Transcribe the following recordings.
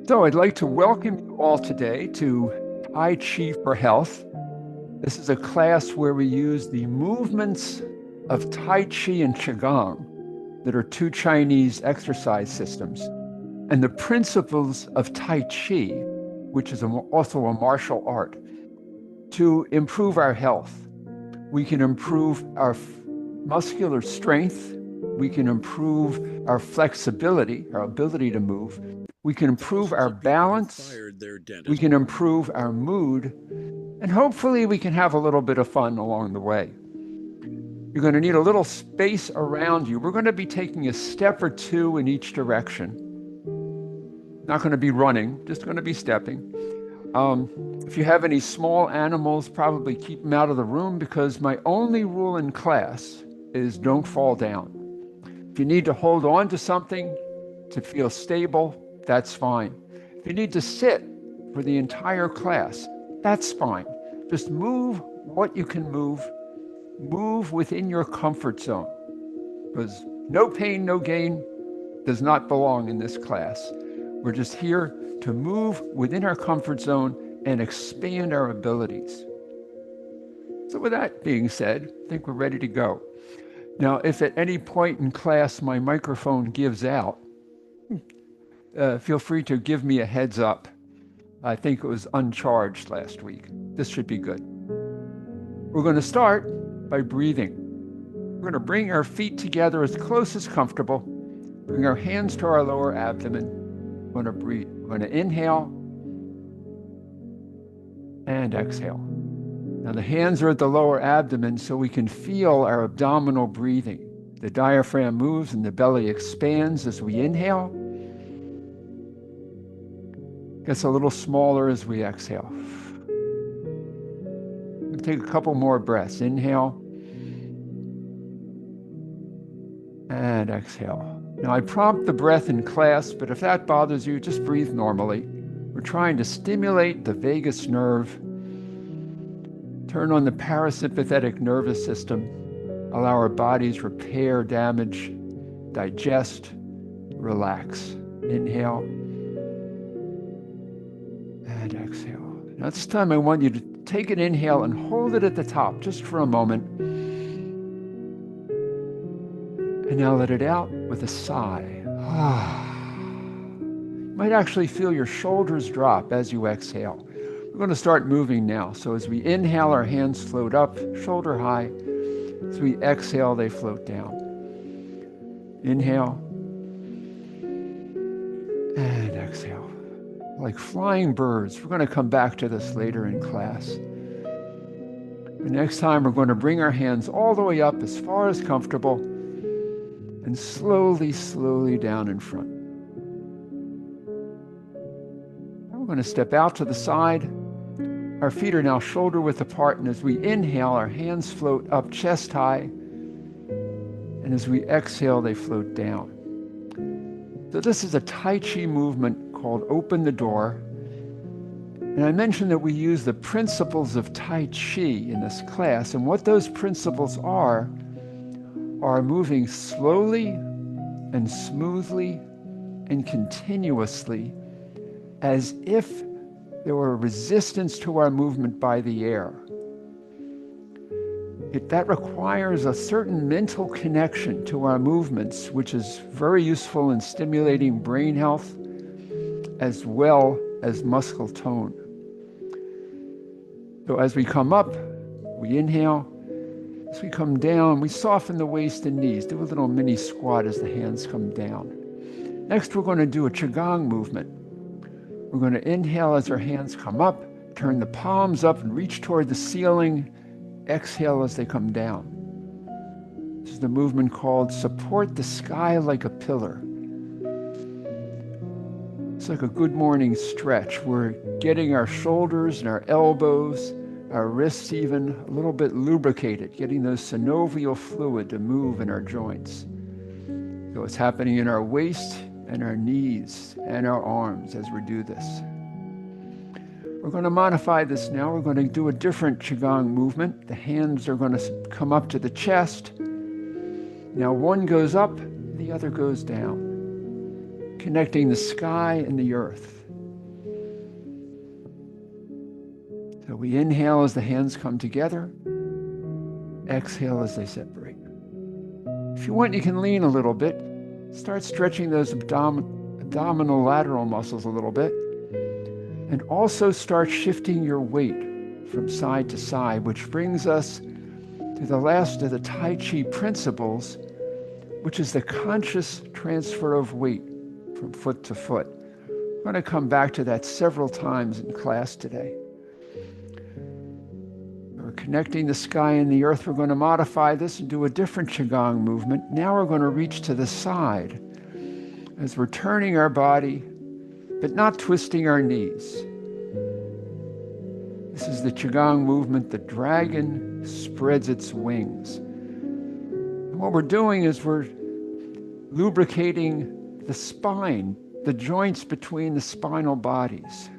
So I'd like to welcome you all today to Tai Chi for Health. This is a class where we use the movements of Tai Chi and Qigong, that are two Chinese exercise systems, and the principles of Tai Chi, which is also a martial art, to improve our health. We can improve our muscular strength. We can improve our flexibility, our ability to move. We can improve our balance. We can improve our mood. And hopefully we can have a little bit of fun along the way. You're going to need a little space around you. We're going to be taking a step or two in each direction. Not going to be running, just going to be stepping. If you have any small animals, probably keep them out of the room, because my only rule in class is don't fall down. If you need to hold on to something to feel stable, that's fine. If you need to sit for the entire class, that's fine. Just move what you can move. Move within your comfort zone, because no pain, no gain does not belong in this class. We're just here to move within our comfort zone and expand our abilities. So with that being said, I think we're ready to go. Now, if at any point in class my microphone gives out, feel free to give me a heads up. I think it was uncharged last week. This should be good. We're going to start by breathing. We're going to bring our feet together as close as comfortable. Bring our hands to our lower abdomen. We're going to breathe. We're going to inhale and exhale. Now the hands are at the lower abdomen so we can feel our abdominal breathing. The diaphragm moves and the belly expands as we inhale. Gets a little smaller as we exhale. We'll take a couple more breaths. Inhale and exhale. Now I prompt the breath in class, but if that bothers you, just breathe normally. We're trying to stimulate the vagus nerve, turn on the parasympathetic nervous system, allow our bodies repair damage, digest, relax. Inhale and exhale. Now this time I want you to take an inhale and hold it at the top just for a moment. And now let it out with a sigh. You might actually feel your shoulders drop as you exhale. We're going to start moving now. So as we inhale, our hands float up, shoulder high. As we exhale, they float down. Inhale and exhale. Like flying birds. We're going to come back to this later in class. The next time, we're going to bring our hands all the way up as far as comfortable and slowly, slowly down in front. Now we're going to step out to the side. Our feet are now shoulder width apart, and as we inhale, our hands float up chest high, and as we exhale, they float down. So this is a Tai Chi movement called Open the Door. And I mentioned that we use the principles of Tai Chi in this class, and what those principles are moving slowly and smoothly and continuously, as if there were resistance to our movement by the air. That requires a certain mental connection to our movements, which is very useful in stimulating brain health as well as muscle tone. So as we come up, we inhale. As we come down, we soften the waist and knees. Do a little mini squat as the hands come down. Next, we're going to do a Qigong movement. We're going to inhale as our hands come up, turn the palms up and reach toward the ceiling. Exhale as they come down. This is the movement called Support the Sky Like a Pillar. It's like a good morning stretch. We're getting our shoulders and our elbows, our wrists even a little bit lubricated, getting those synovial fluid to move in our joints. So it's happening in our waist and our knees and our arms as we do this. We're going to modify this now. We're going to do a different Qigong movement. The hands are going to come up to the chest. Now one goes up, the other goes down, connecting the sky and the earth. So we inhale as the hands come together, exhale as they separate. If you want, you can lean a little bit. Start stretching those abdominal lateral muscles a little bit. And also start shifting your weight from side to side, which brings us to the last of the Tai Chi principles, which is the conscious transfer of weight from foot to foot. I'm going to come back to that several times in class today. We're connecting the sky and the earth. We're going to modify this and do a different Qigong movement. Now we're going to reach to the side as we're turning our body, but not twisting our knees. This is the Qigong movement. The dragon spreads its wings. And what we're doing is we're lubricating the spine, the joints between the spinal bodies.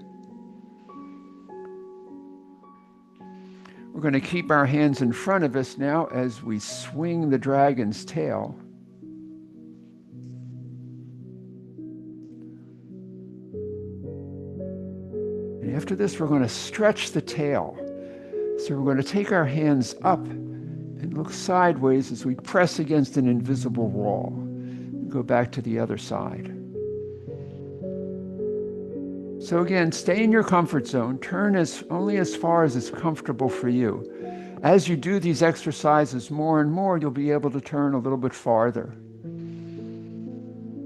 We're going to keep our hands in front of us now as we swing the dragon's tail. And after this, we're going to stretch the tail. So we're going to take our hands up and look sideways as we press against an invisible wall. Go back to the other side. So again, stay in your comfort zone. Turn only as far as is comfortable for you. As you do these exercises more and more, you'll be able to turn a little bit farther.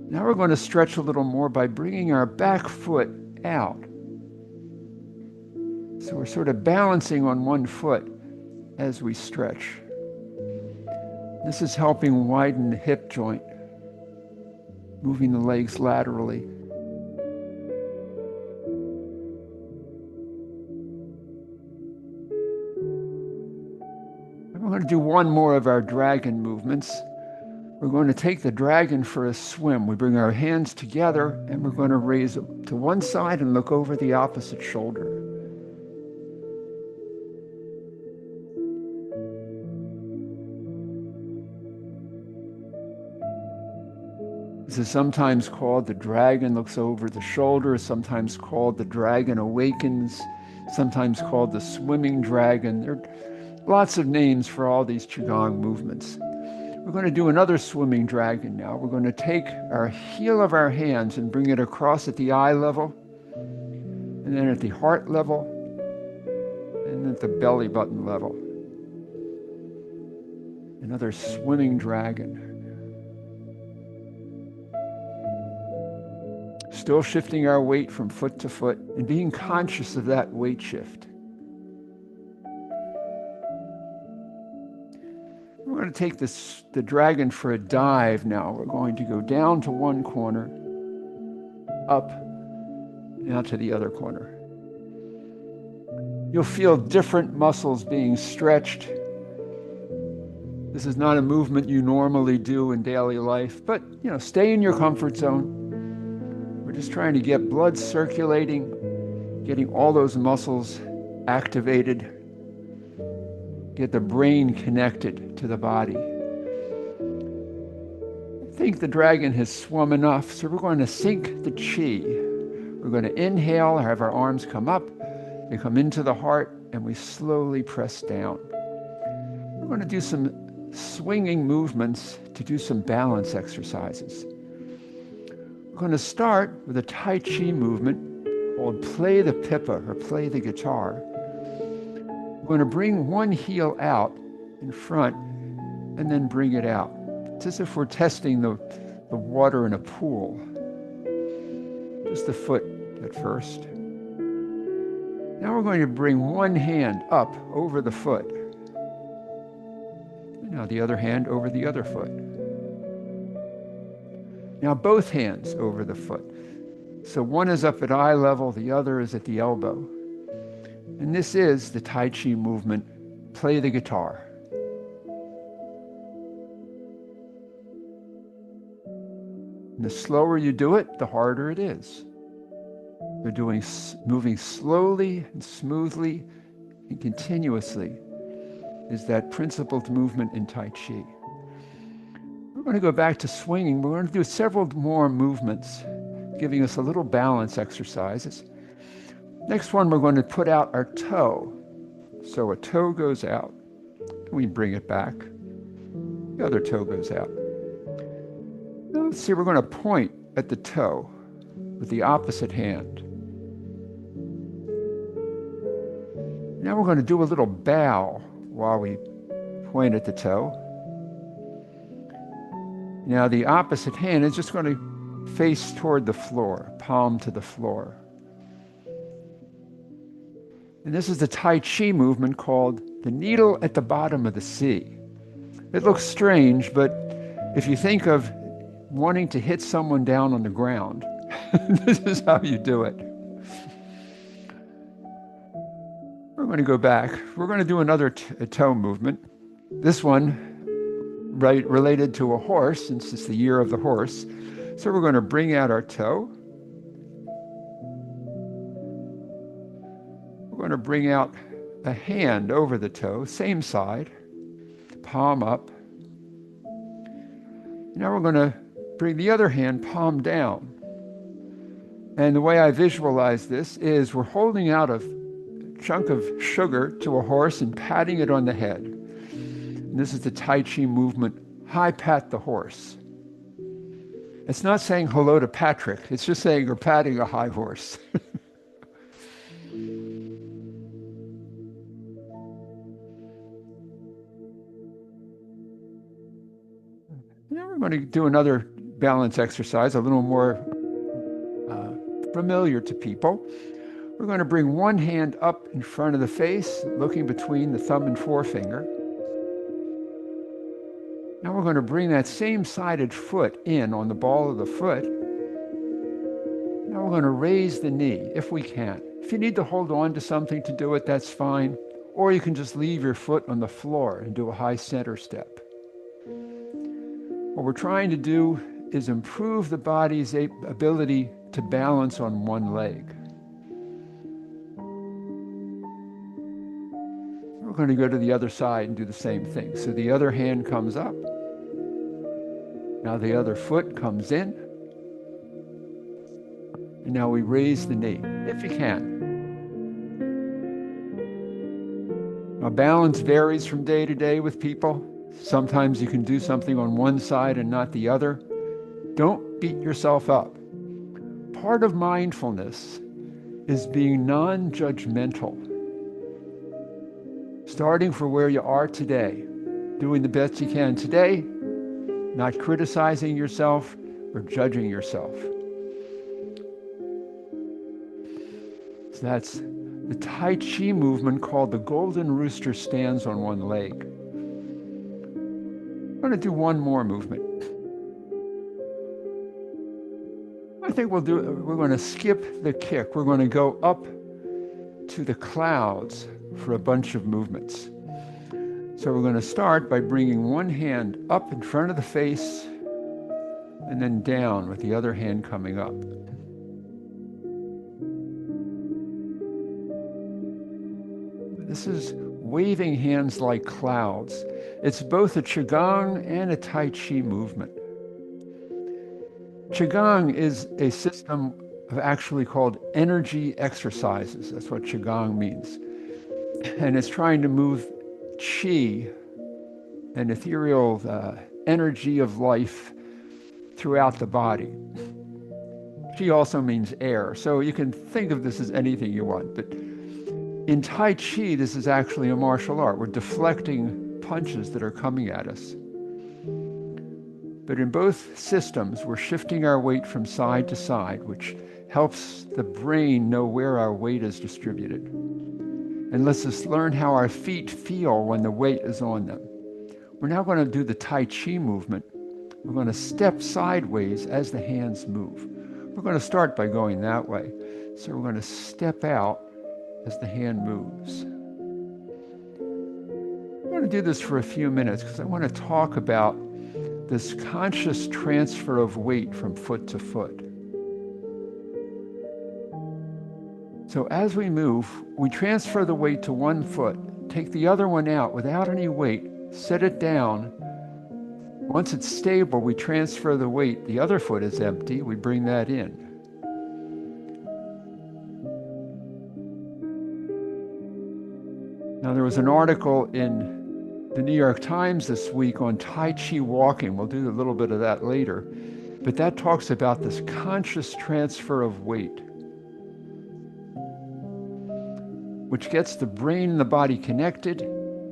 Now we're going to stretch a little more by bringing our back foot out. So we're sort of balancing on one foot as we stretch. This is helping widen the hip joint, moving the legs laterally. We're going to do one more of our dragon movements. We're going to take the dragon for a swim. We bring our hands together and we're going to raise to one side and look over the opposite shoulder. This is sometimes called the dragon looks over the shoulder, sometimes called the dragon awakens, sometimes called the swimming dragon. There are lots of names for all these Qigong movements. We're going to do another swimming dragon now. We're going to take our heel of our hands and bring it across at the eye level, and then at the heart level, and at the belly button level. Another swimming dragon. Still shifting our weight from foot to foot and being conscious of that weight shift. We're going to take the dragon for a dive now. We're going to go down to one corner, up, now to the other corner. You'll feel different muscles being stretched. This is not a movement you normally do in daily life, but stay in your comfort zone. We're just trying to get blood circulating, getting all those muscles activated, get the brain connected to the body. I think the dragon has swum enough, so we're going to sink the chi. We're going to inhale, have our arms come up, they come into the heart, and we slowly press down. We're going to do some swinging movements to do some balance exercises. We're going to start with a Tai Chi movement called play the pipa, or play the guitar. We're going to bring one heel out in front and then bring it out. It's as if we're testing the water in a pool. Just the foot at first. Now we're going to bring one hand up over the foot. Now the other hand over the other foot. Now both hands over the foot. So one is up at eye level, the other is at the elbow. And this is the Tai Chi movement, play the guitar. And the slower you do it, the harder it is. We're moving slowly and smoothly and continuously is that principled movement in Tai Chi. We're going to go back to swinging. We're going to do several more movements, giving us a little balance exercises. Next one, we're going to put out our toe. So a toe goes out. We bring it back. The other toe goes out. Now let's see, we're going to point at the toe with the opposite hand. Now we're going to do a little bow while we point at the toe. Now the opposite hand is just going to face toward the floor, palm to the floor. And this is the Tai Chi movement called the needle at the bottom of the sea. It looks strange, but if you think of wanting to hit someone down on the ground, this is how you do it. We're going to go back. We're going to do another toe movement. This one, related to a horse, since it's the year of the horse. So we're going to bring out our toe. We're going to bring out a hand over the toe, same side, palm up. Now we're going to bring the other hand palm down. And the way I visualize this is we're holding out a chunk of sugar to a horse and patting it on the head. And this is the Tai Chi movement, high pat the horse. It's not saying hello to Patrick. It's just saying you're patting a high horse. Now we're going to do another balance exercise, a little more familiar to people. We're going to bring one hand up in front of the face, looking between the thumb and forefinger. Now we're going to bring that same sided foot in on the ball of the foot. Now we're going to raise the knee if we can. If you need to hold on to something to do it, that's fine. Or you can just leave your foot on the floor and do a high center step. What we're trying to do is improve the body's ability to balance on one leg. We're going to go to the other side and do the same thing. So the other hand comes up. Now the other foot comes in. And now we raise the knee, if you can. Now balance varies from day to day with people. Sometimes you can do something on one side and not the other. Don't beat yourself up. Part of mindfulness is being non-judgmental. Starting for where you are today, doing the best you can today, not criticizing yourself or judging yourself. So that's the Tai Chi movement called the Golden Rooster stands on one leg. I'm going to do one more movement. I think we're going to skip the kick. We're going to go up to the clouds for a bunch of movements. So we're going to start by bringing one hand up in front of the face and then down with the other hand coming up. This is waving hands like clouds. It's both a Qigong and a Tai Chi movement. Qigong is a system of actually called energy exercises. That's what Qigong means. And it's trying to move qi, an ethereal energy of life, throughout the body. Qi also means air, so you can think of this as anything you want. But in Tai Chi, this is actually a martial art. We're deflecting punches that are coming at us. But in both systems, we're shifting our weight from side to side, which helps the brain know where our weight is distributed and lets us learn how our feet feel when the weight is on them. We're now going to do the Tai Chi movement. We're going to step sideways as the hands move. We're going to start by going that way. So we're going to step out as the hand moves. I'm going to do this for a few minutes because I want to talk about this conscious transfer of weight from foot to foot. So as we move, we transfer the weight to one foot, take the other one out without any weight, set it down. Once it's stable, we transfer the weight. The other foot is empty. We bring that in. There was an article in the New York Times this week on Tai Chi walking. We'll do a little bit of that later. But that talks about this conscious transfer of weight, which gets the brain and the body connected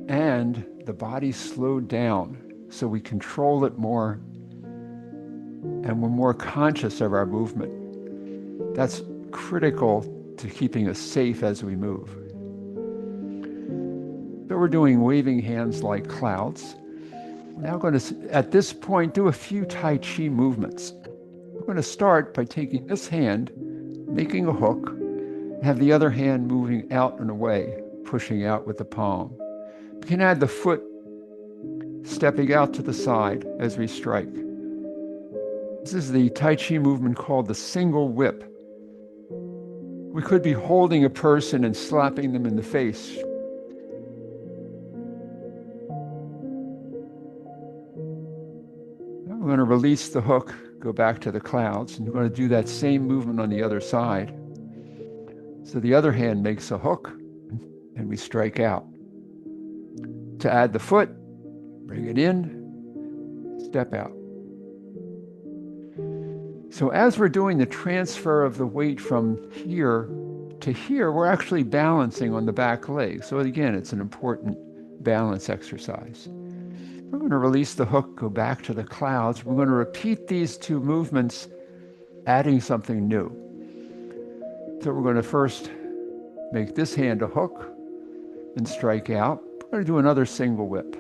and the body slowed down so we control it more and we're more conscious of our movement. That's critical to keeping us safe as we move. So we're doing waving hands like clouds. We're now going to, at this point, do a few Tai Chi movements. We're going to start by taking this hand, making a hook, and have the other hand moving out and away, pushing out with the palm. We can add the foot stepping out to the side as we strike. This is the Tai Chi movement called the single whip. We could be holding a person and slapping them in the face. Now we're going to release the hook, go back to the clouds, and we're going to do that same movement on the other side. So the other hand makes a hook, and we strike out. To add the foot, bring it in, step out. So as we're doing the transfer of the weight from here to here, we're actually balancing on the back leg. So again, it's an important balance exercise. We're going to release the hook, go back to the clouds. We're going to repeat these two movements, adding something new. So we're going to first make this hand a hook and strike out. We're going to do another single whip.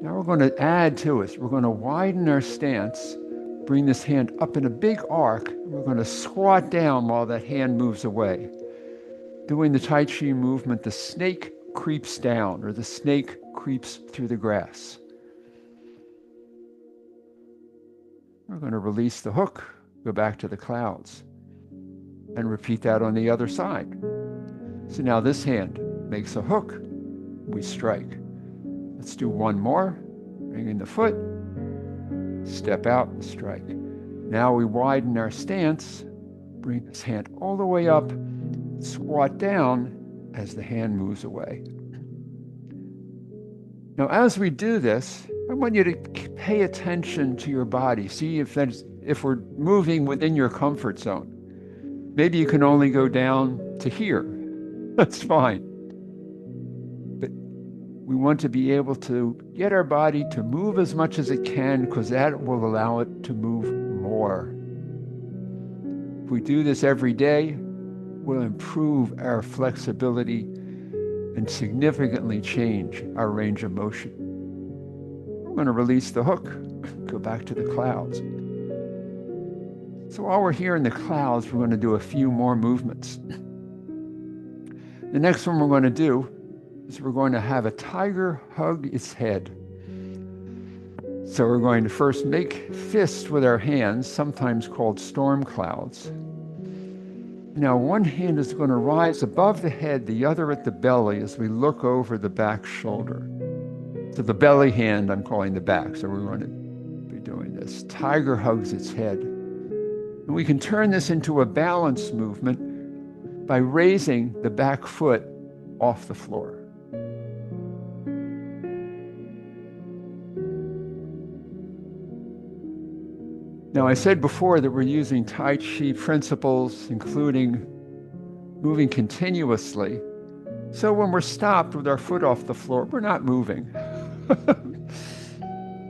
Now we're going to add to it. We're going to widen our stance, bring this hand up in a big arc. We're going to squat down while that hand moves away. Doing the Tai Chi movement, the snake creeps down, or the snake creeps through the grass. We're going to release the hook, go back to the clouds, and repeat that on the other side. So now this hand makes a hook, we strike. Let's do one more. Bring in the foot, step out and strike. Now we widen our stance, bring this hand all the way up, squat down as the hand moves away. Now, as we do this, I want you to pay attention to your body. See if we're moving within your comfort zone. Maybe you can only go down to here. That's fine. But we want to be able to get our body to move as much as it can, because that will allow it to move more. If we do this every day, we'll improve our flexibility and significantly change our range of motion. We're going to release the hook, go back to the clouds. So while we're here in the clouds, we're going to do a few more movements. The next one we're going to do is we're going to have a tiger hug its head. So we're going to first make fists with our hands, sometimes called storm clouds. Now one hand is going to rise above the head, the other at the belly as we look over the back shoulder. So the belly hand I'm calling the back, so we're going to be doing this. Tiger hugs its head. And we can turn this into a balance movement by raising the back foot off the floor. Now, I said before that we're using Tai Chi principles, including moving continuously. So when we're stopped with our foot off the floor, we're not moving.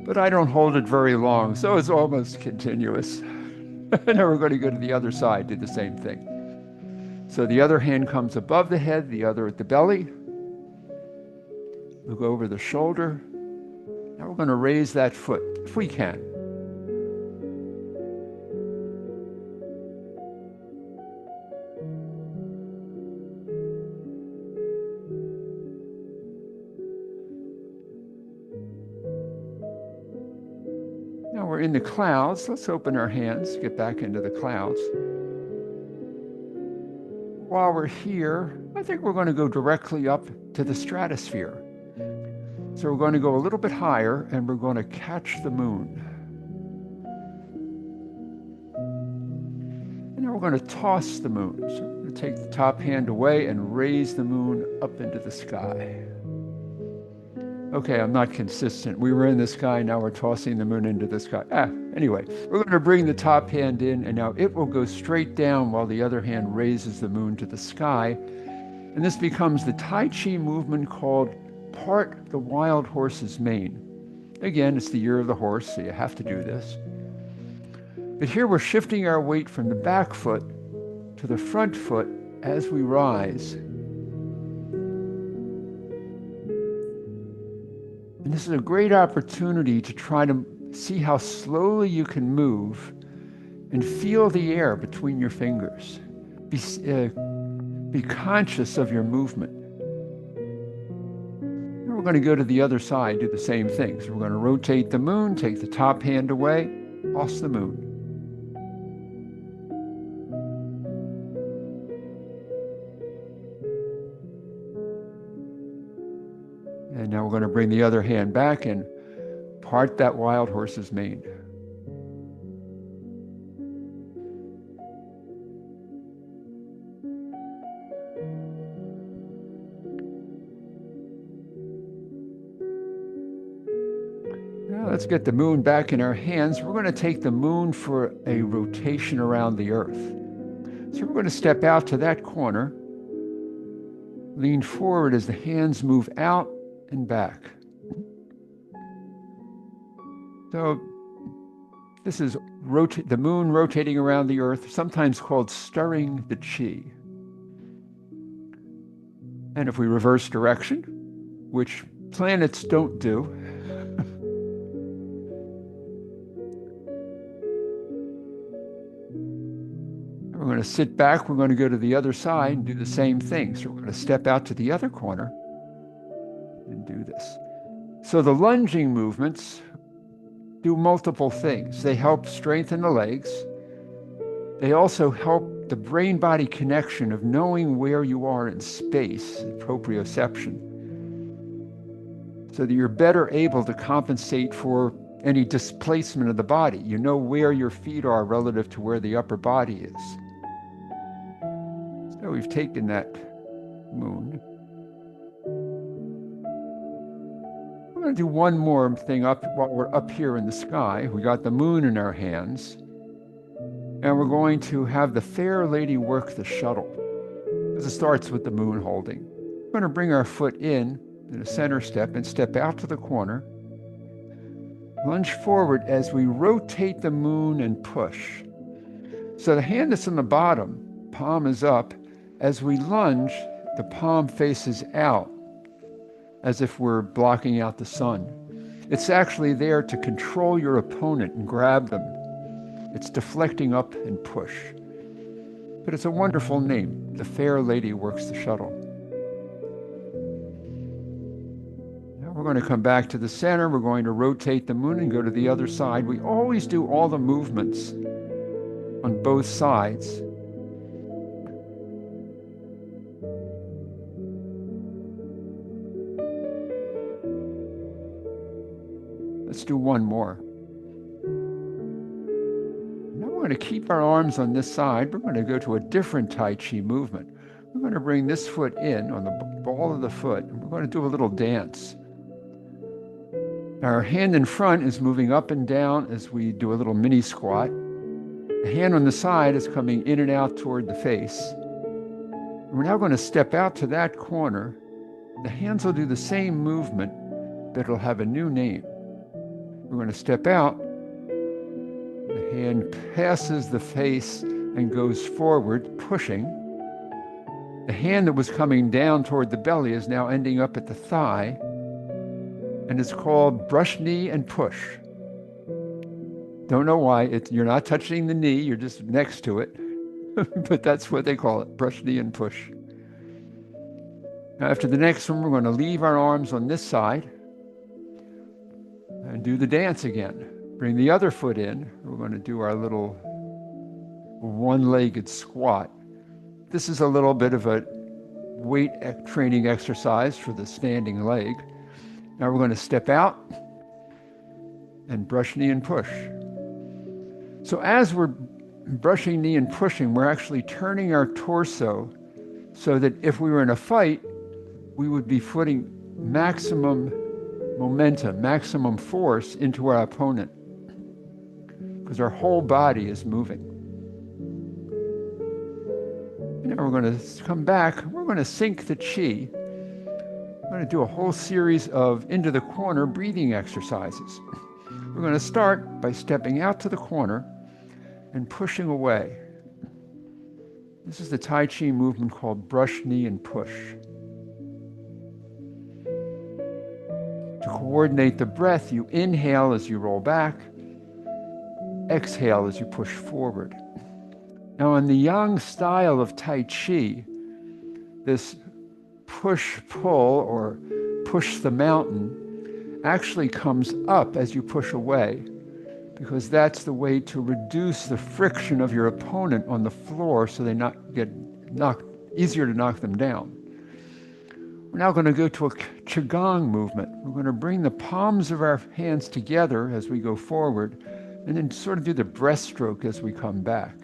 But I don't hold it very long, so it's almost continuous. Now we're going to go to the other side, do the same thing. So the other hand comes above the head, the other at the belly. We'll go over the shoulder. Now we're going to raise that foot, if we can. Now we're in the clouds. Let's open our hands, get back into the clouds. While we're here, I think we're going to go directly up to the stratosphere. So we're going to go a little bit higher and we're going to catch the moon. And now we're going to toss the moon. So we're take the top hand away and raise the moon up into the sky. Okay, I'm not consistent. We were in the sky, now we're tossing the moon into the sky. Anyway, we're going to bring the top hand in, and now it will go straight down while the other hand raises the moon to the sky. And this becomes the Tai Chi movement called Part the Wild Horse's Mane. Again, it's the year of the horse, so you have to do this. But here we're shifting our weight from the back foot to the front foot as we rise. And this is a great opportunity to try to see how slowly you can move and feel the air between your fingers. Be conscious of your movement. And we're going to go to the other side, do the same thing. So we're going to rotate the moon, take the top hand away, toss the moon. And now we're going to bring the other hand back and part that wild horse's mane. Now let's get the moon back in our hands. We're going to take the moon for a rotation around the earth. So we're going to step out to that corner, lean forward as the hands move out and back. So this is the moon rotating around the earth, sometimes called stirring the chi. And if we reverse direction, which planets don't do, we're going to sit back, we're going to go to the other side and do the same thing. So we're going to step out to the other corner and do this. So the lunging movements do multiple things. They help strengthen the legs. They also help the brain-body connection of knowing where you are in space, proprioception, so that you're better able to compensate for any displacement of the body. You know where your feet are relative to where the upper body is. So we've taken that moon. We're going to do one more thing up while we're up here in the sky. We got the moon in our hands, and we're going to have the fair lady work the shuttle. This starts with the moon holding. We're going to bring our foot in a center step and step out to the corner. Lunge forward as we rotate the moon and push. So the hand that's on the bottom, palm is up. As we lunge, the palm faces out, as if we're blocking out the sun. It's actually there to control your opponent and grab them. It's deflecting up and push. But it's a wonderful name. The fair lady works the shuttle. Now we're going to come back to the center. We're going to rotate the moon and go to the other side. We always do all the movements on both sides. Let's do one more. Now we're going to keep our arms on this side. We're going to go to a different Tai Chi movement. We're going to bring this foot in on the ball of the foot, and we're going to do a little dance. Our hand in front is moving up and down as we do a little mini squat. The hand on the side is coming in and out toward the face. We're now going to step out to that corner. The hands will do the same movement, but it'll have a new name. We're going to step out. The hand passes the face and goes forward, pushing. The hand that was coming down toward the belly is now ending up at the thigh, and it's called brush knee and push. Don't know why. You're not touching the knee, you're just next to it, but that's what they call it, brush knee and push. Now after the next one, we're going to leave our arms on this side and do the dance again. Bring the other foot in. We're going to do our little one-legged squat. This is a little bit of a weight training exercise for the standing leg. Now we're going to step out and brush knee and push. So as we're brushing knee and pushing, we're actually turning our torso so that if we were in a fight, we would be putting maximum momentum, maximum force into our opponent, because our whole body is moving. Now we're going to come back. We're going to sync the chi. We're going to do a whole series of into the corner breathing exercises. We're going to start by stepping out to the corner and pushing away. This is the Tai Chi movement called brush, knee, and push. To coordinate the breath, you inhale as you roll back, exhale as you push forward. Now, in the Yang style of Tai Chi, this push-pull or push the mountain actually comes up as you push away, because that's the way to reduce the friction of your opponent on the floor so they not get knocked, easier to knock them down. We're now going to go to a Qigong movement. We're going to bring the palms of our hands together as we go forward, and then sort of do the breaststroke as we come back.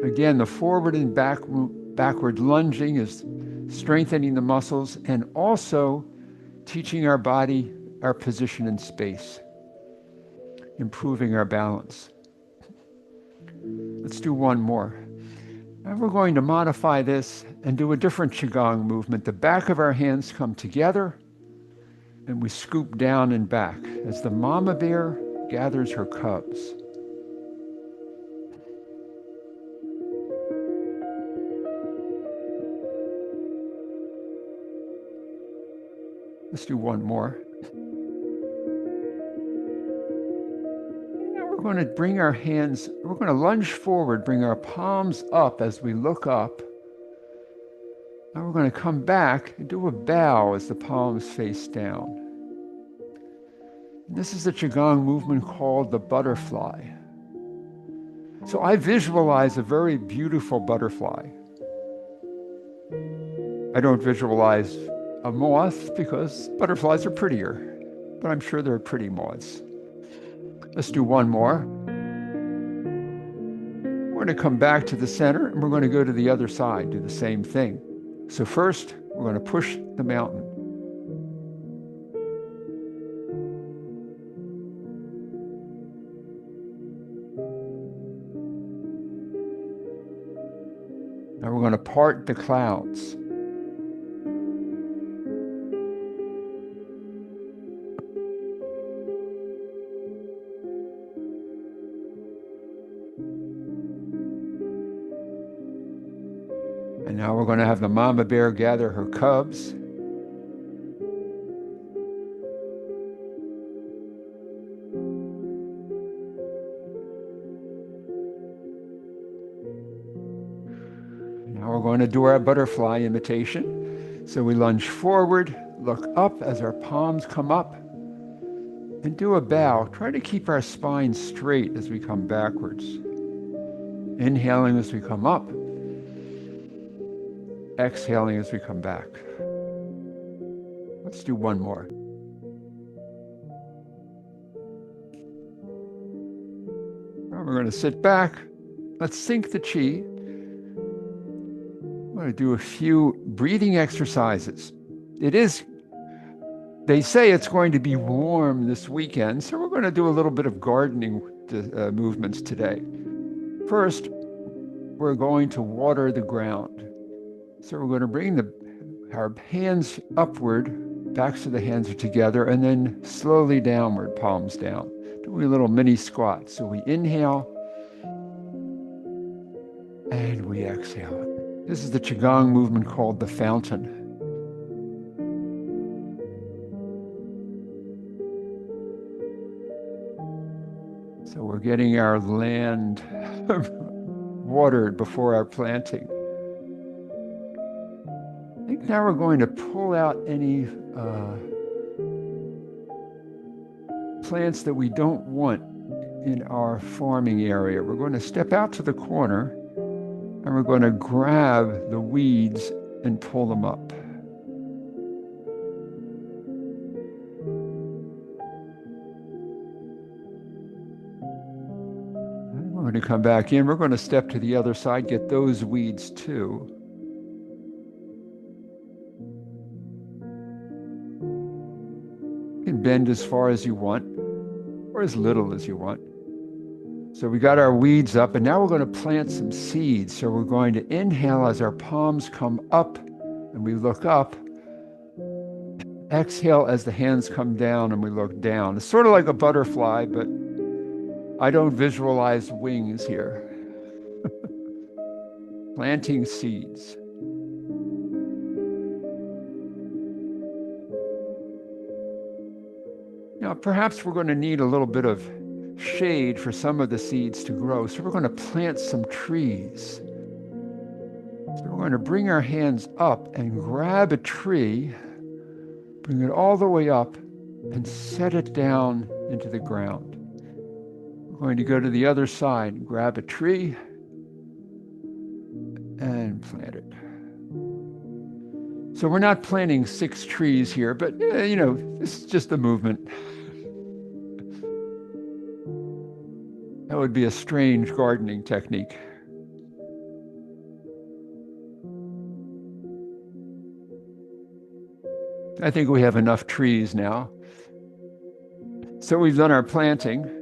Again, the forward and backward lunging is strengthening the muscles and also teaching our body our position in space, improving our balance. Let's do one more. Now we're going to modify this and do a different Qigong movement. The back of our hands come together and we scoop down and back as the mama bear gathers her cubs. Let's do one more. Now we're going to bring our hands, we're going to lunge forward, bring our palms up as we look up. Now we're going to come back and do a bow as the palms face down. This is a Qigong movement called the butterfly. So I visualize a very beautiful butterfly. I don't visualize a moth because butterflies are prettier, but I'm sure they're pretty moths. Let's do one more. We're going to come back to the center and we're going to go to the other side, do the same thing. So first, we're going to push the mountain. Now we're going to part the clouds. And now we're going to have the mama bear gather her cubs. Now we're going to do our butterfly imitation. So we lunge forward, look up as our palms come up, and do a bow. Try to keep our spine straight as we come backwards. Inhaling as we come up. Exhaling as we come back. Let's do one more. Now we're going to sit back. Let's sync the chi. I'm going to do a few breathing exercises. They say it's going to be warm this weekend, so we're going to do a little bit of gardening movements today. First, we're going to water the ground. So we're going to bring our hands upward, backs of the hands are together, and then slowly downward, palms down. Doing a little mini squat. So we inhale, and we exhale. This is the Qigong movement called the fountain. So we're getting our land watered before our planting. I think now we're going to pull out any plants that we don't want in our farming area. We're going to step out to the corner and we're going to grab the weeds and pull them up. We're going to come back in. We're going to step to the other side, get those weeds too. You can bend as far as you want or as little as you want. So we got our weeds up, and now we're going to plant some seeds. So we're going to inhale as our palms come up and we look up. Exhale as the hands come down and we look down. It's sort of like a butterfly, but I don't visualize wings here. Planting seeds. Now, perhaps we're going to need a little bit of shade for some of the seeds to grow. So we're going to plant some trees. So we're going to bring our hands up and grab a tree, bring it all the way up, and set it down into the ground. We're going to go to the other side, grab a tree, and plant it. So we're not planting 6 trees here, but this is just a movement. That would be a strange gardening technique. I think we have enough trees now. So we've done our planting.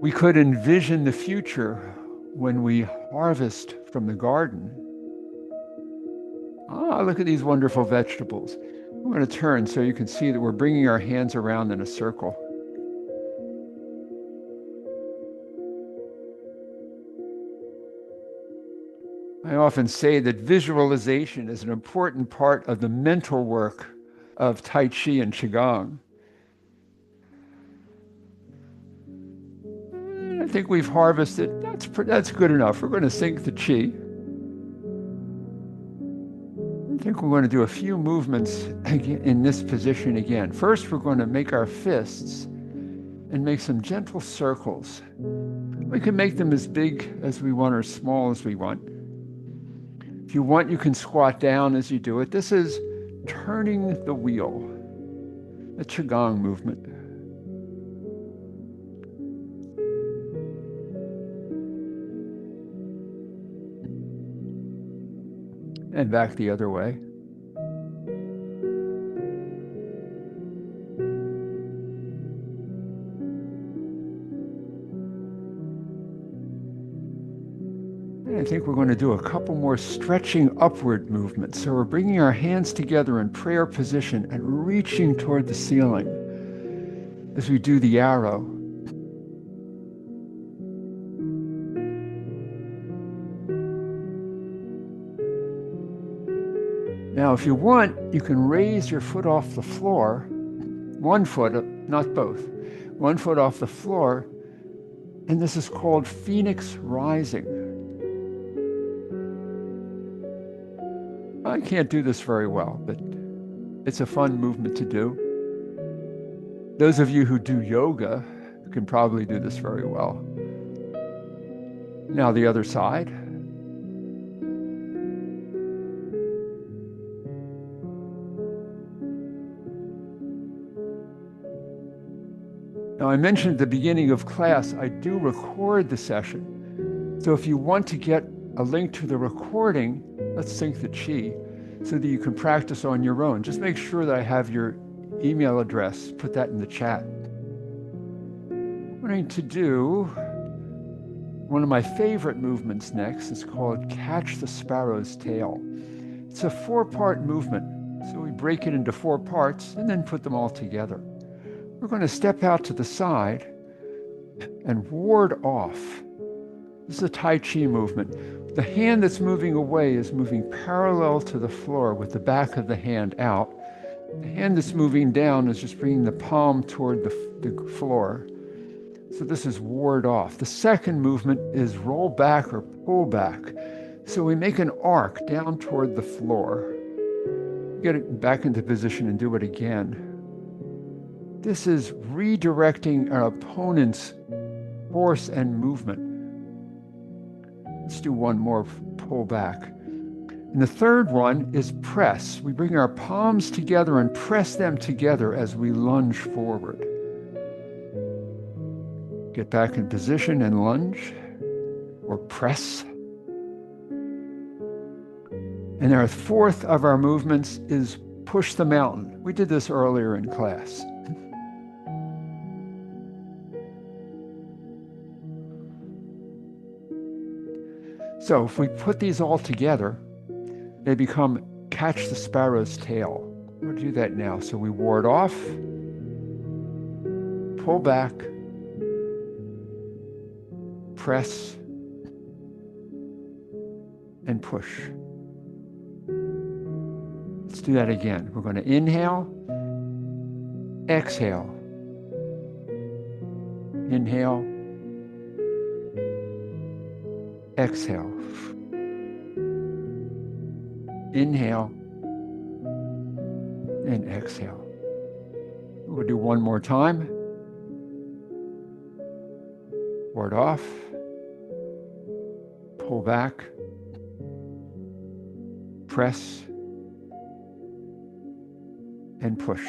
We could envision the future when we harvest from the garden. Look at these wonderful vegetables. I'm going to turn so you can see that we're bringing our hands around in a circle. I often say that visualization is an important part of the mental work of Tai Chi and Qigong. I think we've harvested. That's good enough. We're going to sink the Qi. I think we're going to do a few movements in this position again. First, we're going to make our fists and make some gentle circles. We can make them as big as we want or small as we want. If you want, you can squat down as you do it. This is turning the wheel, a Qigong movement. And back the other way. I think we're going to do a couple more stretching upward movements. So we're bringing our hands together in prayer position and reaching toward the ceiling as we do the arrow. Now, if you want, you can raise your foot off the floor, one foot, not both, one foot off the floor, and this is called Phoenix Rising. I can't do this very well, but it's a fun movement to do. Those of you who do yoga can probably do this very well. Now the other side. Now I mentioned at the beginning of class, I do record the session. So if you want to get a link to the recording, let's sync the Qi so that you can practice on your own. Just make sure that I have your email address. Put that in the chat. I'm going to do one of my favorite movements next. It's called Catch the Sparrow's Tail. It's a 4-part movement. So we break it into 4 parts and then put them all together. We're going to step out to the side and ward off. This is a Tai Chi movement. The hand that's moving away is moving parallel to the floor with the back of the hand out. The hand that's moving down is just bringing the palm toward the floor. So this is ward off. The second movement is roll back or pull back. So we make an arc down toward the floor. Get it back into position and do it again. This is redirecting our opponent's force and movement. Let's do one more pull back. And the third one is press. We bring our palms together and press them together as we lunge forward. Get back in position and lunge. or press. And our fourth of our movements is push the mountain. We did this earlier in class. So if we put these all together, they become catch the sparrow's tail. We'll do that now. So we ward off, pull back, press, and push. Let's do that again. We're going to inhale, exhale, inhale, exhale, inhale, and exhale. We'll do one more time. Ward off, pull back, press, and push.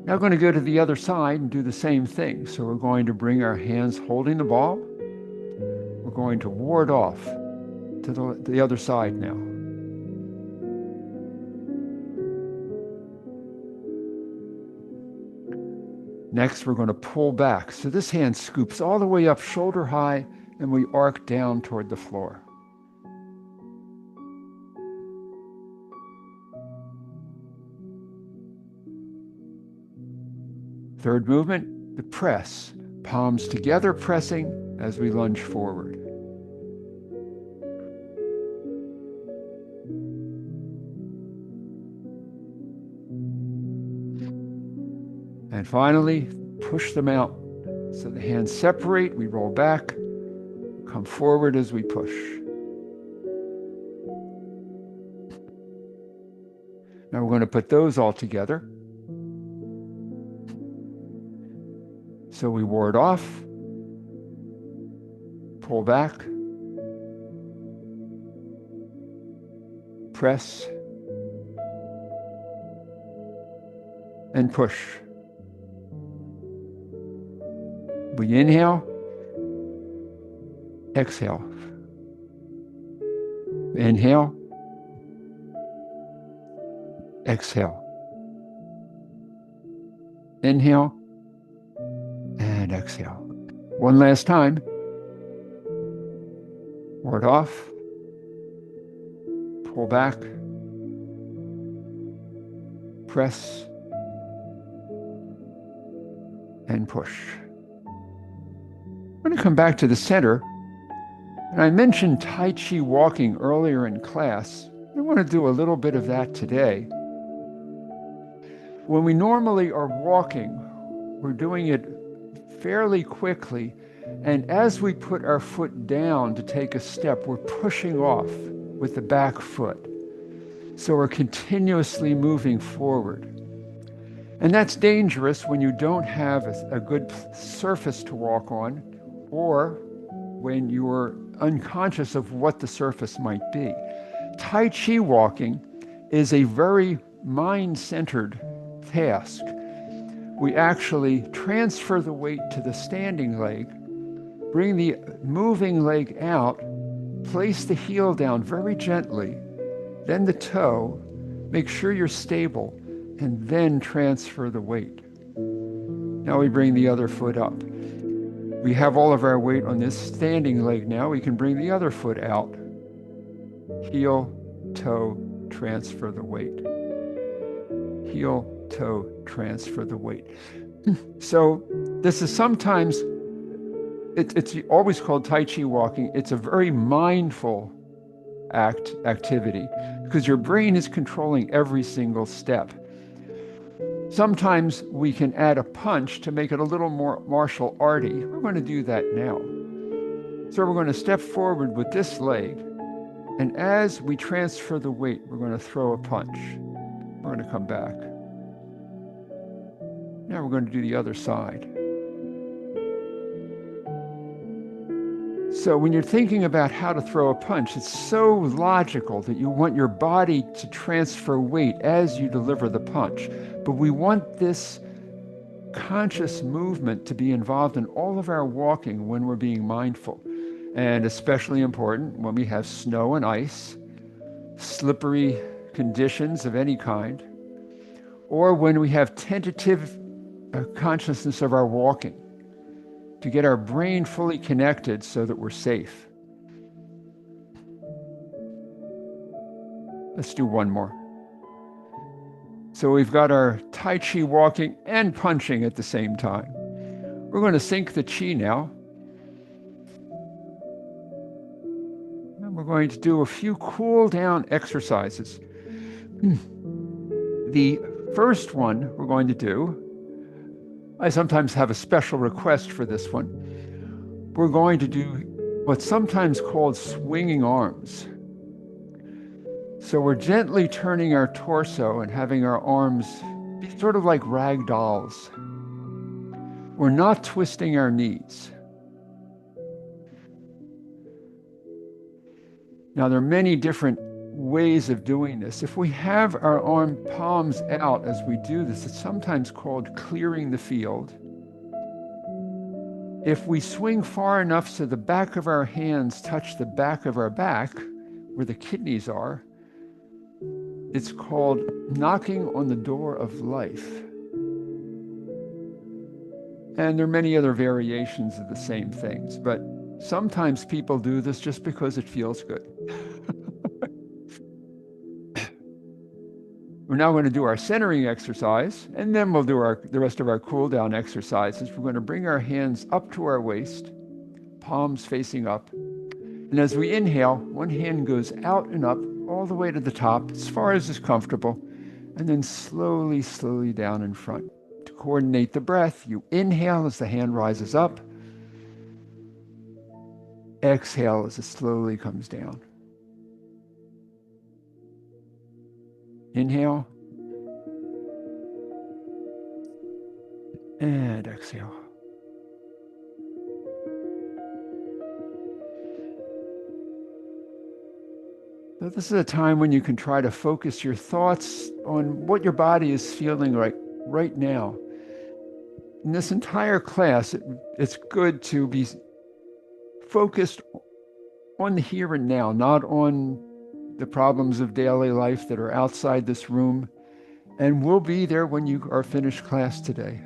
Now we're going to go to the other side and do the same thing. So we're going to bring our hands holding the ball. We're going to ward off to the other side now. Next, we're going to pull back. So this hand scoops all the way up shoulder high, and we arc down toward the floor. Third movement, the press. Palms together, pressing as we lunge forward. And finally, push them out. So the hands separate, we roll back, come forward as we push. Now we're going to put those all together. So we ward off, pull back, press, and push. We inhale, exhale. Inhale, exhale. Inhale, and exhale. One last time. Ward off, pull back, press, and push. I'm going to come back to the center. And I mentioned Tai Chi walking earlier in class. I want to do a little bit of that today. When we normally are walking, we're doing it fairly quickly. And as we put our foot down to take a step, we're pushing off with the back foot. So we're continuously moving forward. And that's dangerous when you don't have a good surface to walk on, or when you're unconscious of what the surface might be. Tai Chi walking is a very mind-centered task. We actually transfer the weight to the standing leg, bring the moving leg out, place the heel down very gently, then the toe, make sure you're stable, and then transfer the weight. Now we bring the other foot up. We have all of our weight on this standing leg now. We can bring the other foot out. Heel, toe, transfer the weight. Heel, toe, transfer the weight. So this is sometimes, it's always called Tai Chi walking. It's a very mindful activity because your brain is controlling every single step. Sometimes we can add a punch to make it a little more martial arty. We're going to do that now. So we're going to step forward with this leg, and as we transfer the weight, we're going to throw a punch. We're going to come back. Now we're going to do the other side. So when you're thinking about how to throw a punch, it's so logical that you want your body to transfer weight as you deliver the punch. But we want this conscious movement to be involved in all of our walking when we're being mindful. and especially important when we have snow and ice, slippery conditions of any kind, or when we have tentative consciousness of our walking, to get our brain fully connected so that we're safe. Let's do one more. So we've got our Tai Chi walking and punching at the same time. We're going to sync the Chi now. And we're going to do a few cool down exercises. The first one we're going to do, I sometimes have a special request for this one. We're going to do what's sometimes called swinging arms. So we're gently turning our torso and having our arms be sort of like rag dolls. We're not twisting our knees. Now, there are many different ways of doing this. If we have our arm palms out as we do this, it's sometimes called clearing the field. If we swing far enough so the back of our hands touch the back of our back, where the kidneys are, it's called knocking on the door of life. And there are many other variations of the same things, but sometimes people do this just because it feels good. We're now going to do our centering exercise, and then we'll do the rest of our cool down exercises. We're going to bring our hands up to our waist, palms facing up. And as we inhale, one hand goes out and up all the way to the top, as far as is comfortable, and then slowly, slowly down in front. To coordinate the breath, you inhale as the hand rises up. Exhale as it slowly comes down. Inhale. And exhale. So this is a time when you can try to focus your thoughts on what your body is feeling right now. In this entire class, it's good to be focused on the here and now, not on the problems of daily life that are outside this room, and we'll be there when you are finished class today.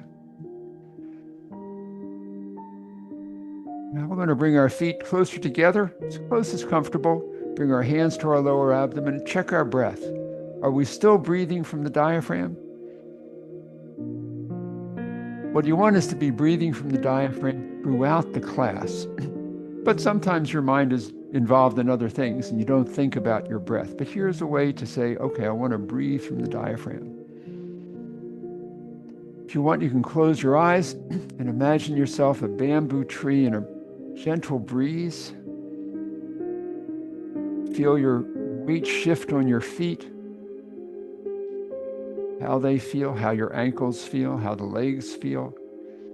Now we're going to bring our feet closer together, as close as comfortable. Bring our hands to our lower abdomen and check our breath. Are we still breathing from the diaphragm? What you want is to be breathing from the diaphragm throughout the class. But sometimes your mind is involved in other things and you don't think about your breath. But here's a way to say, okay, I want to breathe from the diaphragm. If you want, you can close your eyes and imagine yourself a bamboo tree in a gentle breeze. Feel your weight shift on your feet, how they feel, how your ankles feel, how the legs feel.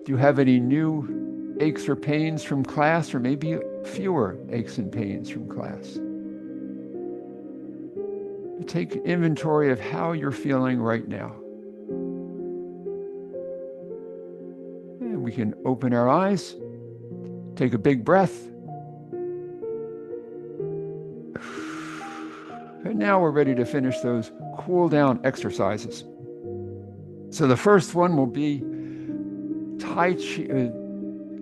Do you have any new aches or pains from class, or maybe fewer aches and pains from class? Take inventory of how you're feeling right now. And we can open our eyes, take a big breath. And now we're ready to finish those cool down exercises. So the first one will be Tai Chi,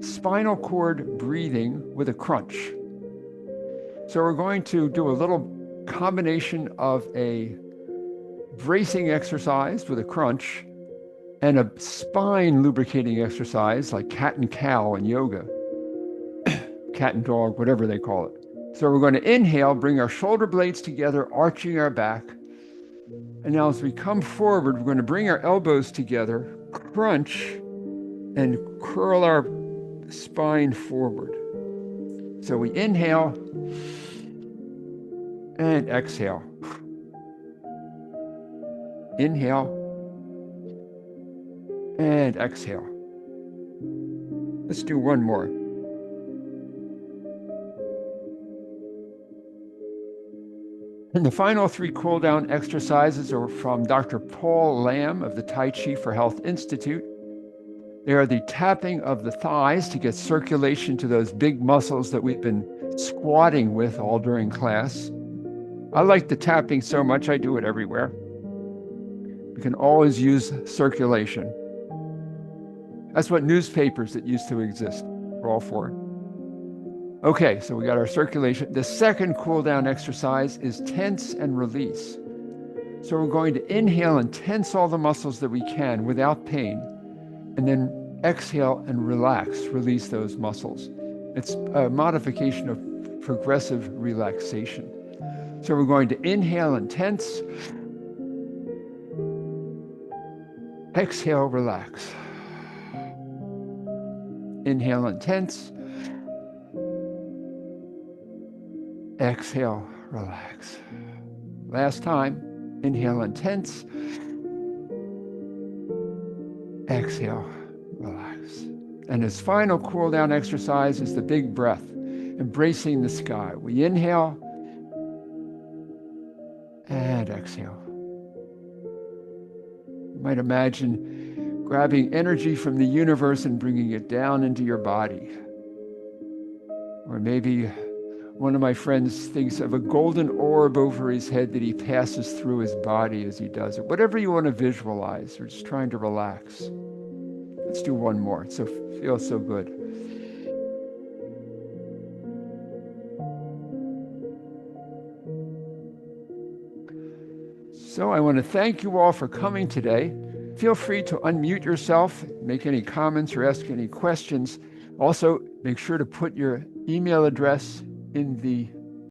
spinal cord breathing with a crunch. So we're going to do a little combination of a bracing exercise with a crunch and a spine lubricating exercise like cat and cow in yoga, cat and dog, whatever they call it. So we're going to inhale, bring our shoulder blades together, arching our back. And now as we come forward, we're going to bring our elbows together, crunch, and curl our spine forward. So we inhale and exhale. Inhale and exhale. Let's do one more. And the final three cool down exercises are from Dr. Paul Lamb of the Tai Chi for Health Institute. They are the tapping of the thighs to get circulation to those big muscles that we've been squatting with all during class. I like the tapping so much, I do it everywhere. We can always use circulation. That's what newspapers that used to exist were all for. Okay, so we got our circulation. The second cool down exercise is tense and release. So we're going to inhale and tense all the muscles that we can without pain, and then exhale and relax, release those muscles. It's a modification of progressive relaxation. So we're going to inhale and tense, exhale, relax. Inhale and tense, exhale, relax. Last time, inhale and tense, exhale, relax. And his final cool down exercise is the big breath, embracing the sky. We inhale and exhale. You might imagine grabbing energy from the universe and bringing it down into your body. Or maybe one of my friends thinks of a golden orb over his head that he passes through his body as he does it. Whatever you want to visualize, or just trying to relax. Let's do one more. It feels so good. So I want to thank you all for coming today. Feel free to unmute yourself, make any comments or ask any questions. Also, make sure to put your email address in the